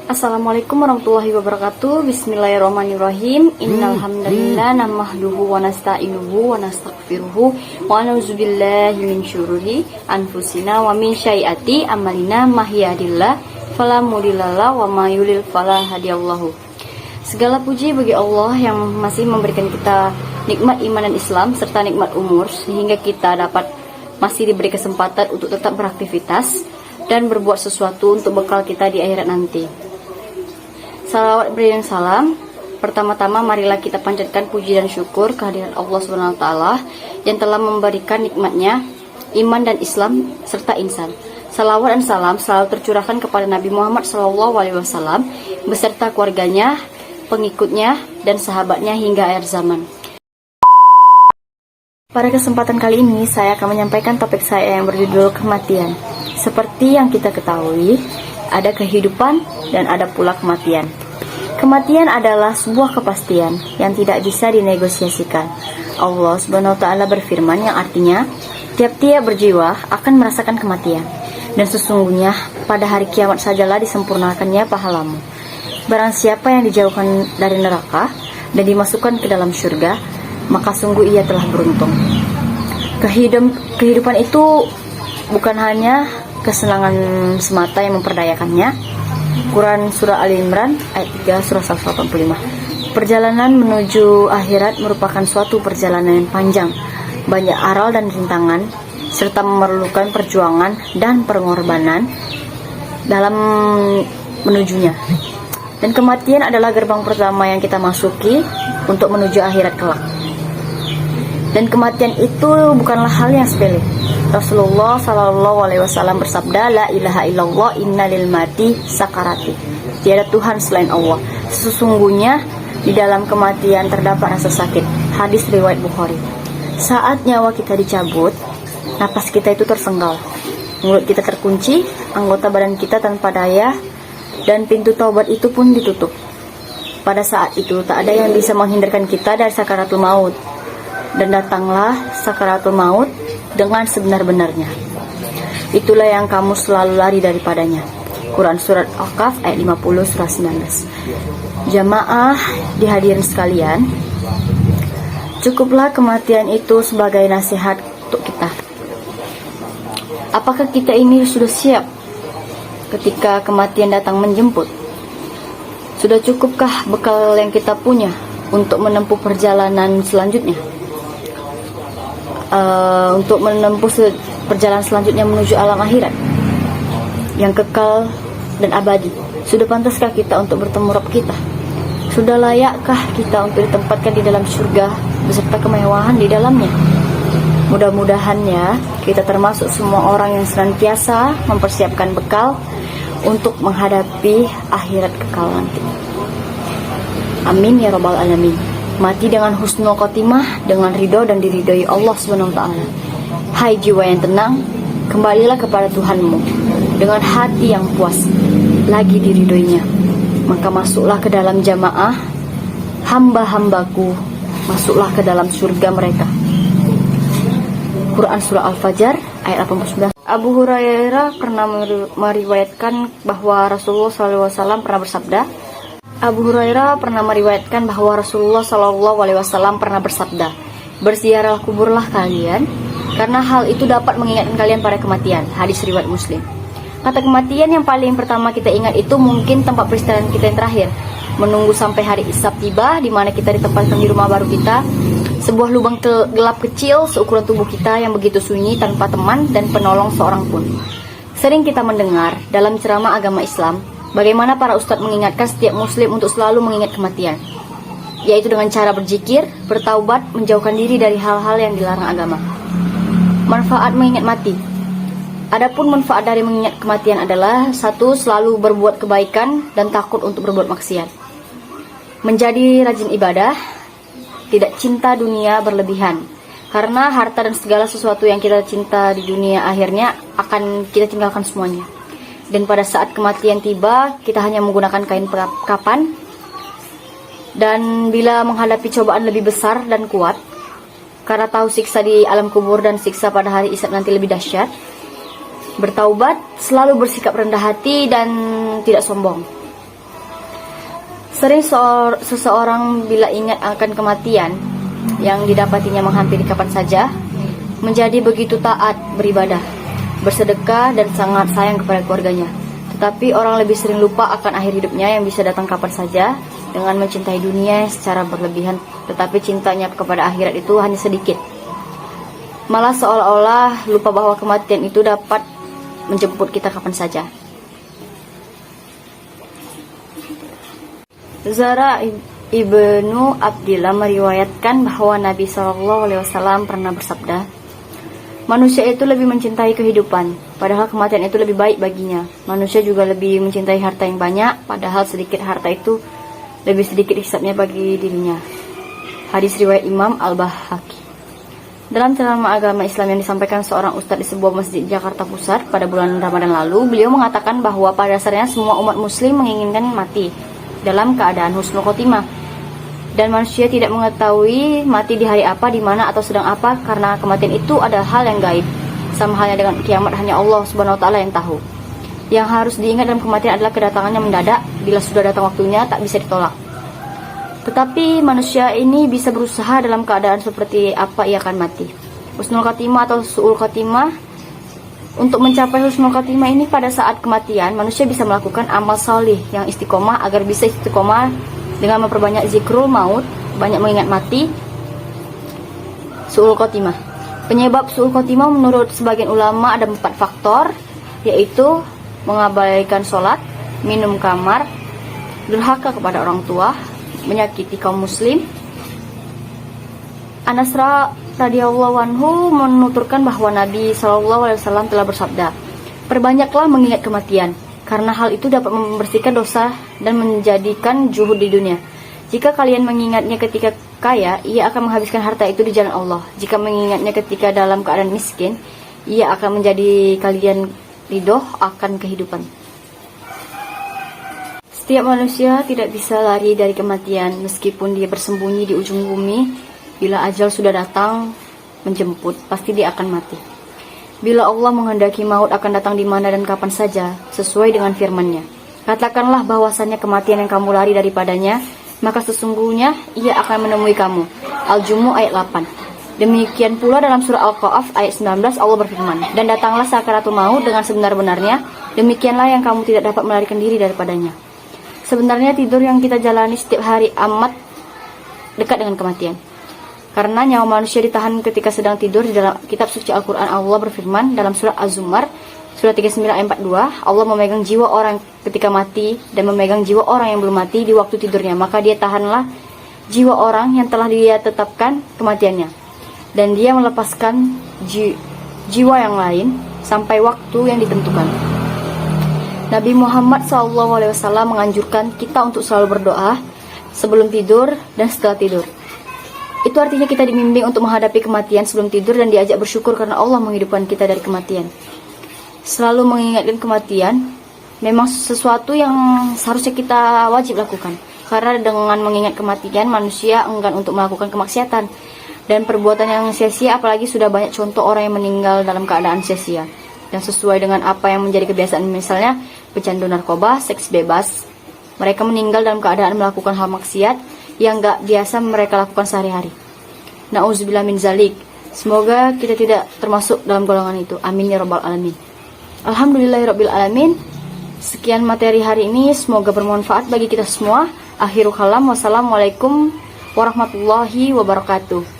Assalamualaikum warahmatullahi wabarakatuh. Bismillahirrahmanirrahim. Innal hamdalillah nahmaduhu wa nasta'inuhu wa nastaghfiruhu wa na'udzubillahi min syururi anfusina wa min syai'ati amalina mahyadillah fala mudhillalah wa may yudlil fala hadiyallahu. Segala puji bagi Allah yang masih memberikan kita nikmat iman dan Islam serta nikmat umur sehingga kita dapat masih diberi kesempatan untuk tetap beraktivitas dan berbuat sesuatu untuk bekal kita di akhirat nanti. Salawat beri yang salam. Pertama-tama marilah kita panjatkan puji dan syukur kehadiran Allah SWT yang telah memberikan nikmatnya iman dan Islam serta insan. Salawat dan salam selalu tercurahkan kepada Nabi Muhammad SAW beserta keluarganya, pengikutnya, dan sahabatnya hingga akhir zaman. Pada kesempatan kali ini saya akan menyampaikan topik saya yang berjudul kematian. Seperti yang kita ketahui, ada kehidupan dan ada pula kematian. Kematian adalah sebuah kepastian yang tidak bisa dinegosiasikan. Allah Subhanahu wa taala berfirman yang artinya, tiap-tiap berjiwa akan merasakan kematian, dan sesungguhnya pada hari kiamat sajalah disempurnakannya pahalamu. Barang siapa yang dijauhkan dari neraka dan dimasukkan ke dalam surga, maka sungguh ia telah beruntung. Kehidupan itu bukan hanya kesenangan semata yang memperdayakannya. Quran Surah Ali Imran ayat 3 surah 185. Perjalanan menuju akhirat merupakan suatu perjalanan yang panjang, banyak aral dan rintangan, serta memerlukan perjuangan dan pengorbanan dalam menujunya. Dan kematian adalah gerbang pertama yang kita masuki untuk menuju akhirat kelak. Dan kematian itu bukanlah hal yang sepele. Rasulullah SAW bersabda, La ilaha illallah inna lil mati sakarati. Tiada Tuhan selain Allah. Sesungguhnya di dalam kematian terdapat rasa sakit. Hadis riwayat Bukhari. Saat nyawa kita dicabut, napas kita itu tersenggal, mulut kita terkunci, anggota badan kita tanpa daya, dan pintu taubat itu pun ditutup. Pada saat itu tak ada yang bisa menghindarkan kita dari sakaratul maut. Dan datanglah sakaratul maut dengan sebenar-benarnya. Itulah yang kamu selalu lari daripadanya. Quran Surat Al-Kahf ayat 50 surah 19. Jamaah dihadirin sekalian, cukuplah kematian itu sebagai nasihat untuk kita. Apakah kita ini sudah siap ketika kematian datang menjemput? Sudah cukupkah bekal yang kita punya untuk menempuh perjalanan selanjutnya? Untuk menempuh perjalanan selanjutnya menuju alam akhirat yang kekal dan abadi. Sudah pantaskah kita untuk bertemu Rabb kita? Sudah layakkah kita untuk ditempatkan di dalam surga beserta kemewahan di dalamnya? Mudah-mudahannya kita termasuk semua orang yang senantiasa mempersiapkan bekal untuk menghadapi akhirat kekal nanti. Amin ya rabbal alamin. Mati dengan husnul khotimah, dengan ridho dan diridhoi Allah SWT. Hai jiwa yang tenang, kembalilah kepada Tuhanmu dengan hati yang puas, lagi diridhoinya. Maka masuklah ke dalam jamaah hamba-hambaku, masuklah ke dalam surga mereka. Quran Surah Al-Fajr ayat 89. Abu Hurairah pernah meriwayatkan bahwa Rasulullah SAW pernah bersabda, pernah bersabda, berziarah kuburlah kalian, karena hal itu dapat mengingatkan kalian pada kematian. Hadis riwayat Muslim. Kata kematian yang paling pertama kita ingat itu mungkin tempat peristirahatan kita yang terakhir. Menunggu sampai hari hisab tiba, di mana kita ditempatkan di rumah baru kita, sebuah lubang gelap kecil seukuran tubuh kita yang begitu sunyi tanpa teman dan penolong seorang pun. Sering kita mendengar dalam ceramah agama Islam bagaimana para ustadz mengingatkan setiap muslim untuk selalu mengingat kematian, yaitu dengan cara berzikir, bertaubat, menjauhkan diri dari hal-hal yang dilarang agama. Manfaat mengingat mati. Adapun manfaat dari mengingat kematian adalah: 1. Selalu berbuat kebaikan dan takut untuk berbuat maksiat. Menjadi rajin ibadah, tidak cinta dunia berlebihan, karena harta dan segala sesuatu yang kita cinta di dunia akhirnya akan kita tinggalkan semuanya. Dan pada saat kematian tiba, kita hanya menggunakan kain kapan. Dan bila menghadapi cobaan lebih besar dan kuat, karena tahu siksa di alam kubur dan siksa pada hari hisab nanti lebih dahsyat, bertaubat, selalu bersikap rendah hati dan tidak sombong. Sering seseorang bila ingat akan kematian yang didapatinya menghampiri kapan saja, menjadi begitu taat beribadah, bersedekah dan sangat sayang kepada keluarganya. Tetapi orang lebih sering lupa akan akhir hidupnya yang bisa datang kapan saja dengan mencintai dunia secara berlebihan, tetapi cintanya kepada akhirat itu hanya sedikit. Malah seolah-olah lupa bahwa kematian itu dapat menjemput kita kapan saja. Zara ibnu Abdillah meriwayatkan bahwa Nabi SAW pernah bersabda, manusia itu lebih mencintai kehidupan, padahal kematian itu lebih baik baginya. Manusia juga lebih mencintai harta yang banyak, padahal sedikit harta itu lebih sedikit hisabnya bagi dirinya. Hadis riwayat Imam Al-Bahaqi. Dalam ceramah agama Islam yang disampaikan seorang ustadz di sebuah masjid Jakarta Pusat pada bulan Ramadan lalu, beliau mengatakan bahwa pada dasarnya semua umat muslim menginginkan mati dalam keadaan husnul khotimah, dan manusia tidak mengetahui mati di hari apa, di mana, atau sedang apa, karena kematian itu adalah hal yang gaib. Sama halnya dengan kiamat, hanya Allah Subhanahu wa Ta'ala yang tahu. Yang harus diingat dalam kematian adalah kedatangannya mendadak. Bila sudah datang waktunya, tak bisa ditolak. Tetapi manusia ini bisa berusaha dalam keadaan seperti apa ia akan mati. Husnul khotimah atau su'ul khotimah. Untuk mencapai husnul khotimah ini pada saat kematian, manusia bisa melakukan amal salih yang istiqomah agar bisa istiqomah dengan memperbanyak zikrul maut, banyak mengingat mati. Su'ul khotimah. Penyebab su'ul khotimah menurut sebagian ulama ada 4 faktor, yaitu mengabaikan sholat, minum khamar, durhaka kepada orang tua, menyakiti kaum muslim. Anas radhiyallahu anhu menuturkan bahwa Nabi SAW telah bersabda, perbanyaklah mengingat kematian, karena hal itu dapat membersihkan dosa dan menjadikan zuhud di dunia. Jika kalian mengingatnya ketika kaya, ia akan menghabiskan harta itu di jalan Allah. Jika mengingatnya ketika dalam keadaan miskin, ia akan menjadi kalian ridho akan kehidupan. Setiap manusia tidak bisa lari dari kematian, meskipun dia bersembunyi di ujung bumi. Bila ajal sudah datang menjemput, pasti dia akan mati. Bila Allah menghendaki maut akan datang di mana dan kapan saja, sesuai dengan firman-Nya. Katakanlah bahwasannya kematian yang kamu lari daripadanya, maka sesungguhnya ia akan menemui kamu. Al-Jumu'ah ayat 8. Demikian pula dalam surah Al-Qaf ayat 19 Allah berfirman, dan datanglah sakaratul maut dengan sebenar-benarnya, demikianlah yang kamu tidak dapat melarikan diri daripadanya. Sebenarnya tidur yang kita jalani setiap hari amat dekat dengan kematian. Karena nyawa manusia ditahan ketika sedang tidur. Di dalam kitab suci Al-Quran, Allah berfirman dalam surah Az-Zumar, surah 39 ayat 42, Allah memegang jiwa orang ketika mati dan memegang jiwa orang yang belum mati di waktu tidurnya. Maka dia tahanlah jiwa orang yang telah dia tetapkan kematiannya, dan dia melepaskan jiwa yang lain sampai waktu yang ditentukan. Nabi Muhammad SAW menganjurkan kita untuk selalu berdoa sebelum tidur dan setelah tidur. Itu artinya kita dibimbing untuk menghadapi kematian sebelum tidur dan diajak bersyukur karena Allah menghidupkan kita dari kematian. Selalu mengingatkan kematian memang sesuatu yang seharusnya kita wajib lakukan. Karena dengan mengingat kematian, manusia enggan untuk melakukan kemaksiatan dan perbuatan yang sia-sia, apalagi sudah banyak contoh orang yang meninggal dalam keadaan sia-sia dan sesuai dengan apa yang menjadi kebiasaan, misalnya pecandu narkoba, seks bebas. Mereka meninggal dalam keadaan melakukan hal maksiat yang gak biasa mereka lakukan sehari-hari. Na'udzubillah min zalik. Semoga kita tidak termasuk dalam golongan itu. Amin ya rabbal alamin. Alhamdulillahirabbil alamin. Sekian materi hari ini, semoga bermanfaat bagi kita semua. Akhirul kalam, wassalamualaikum warahmatullahi wabarakatuh.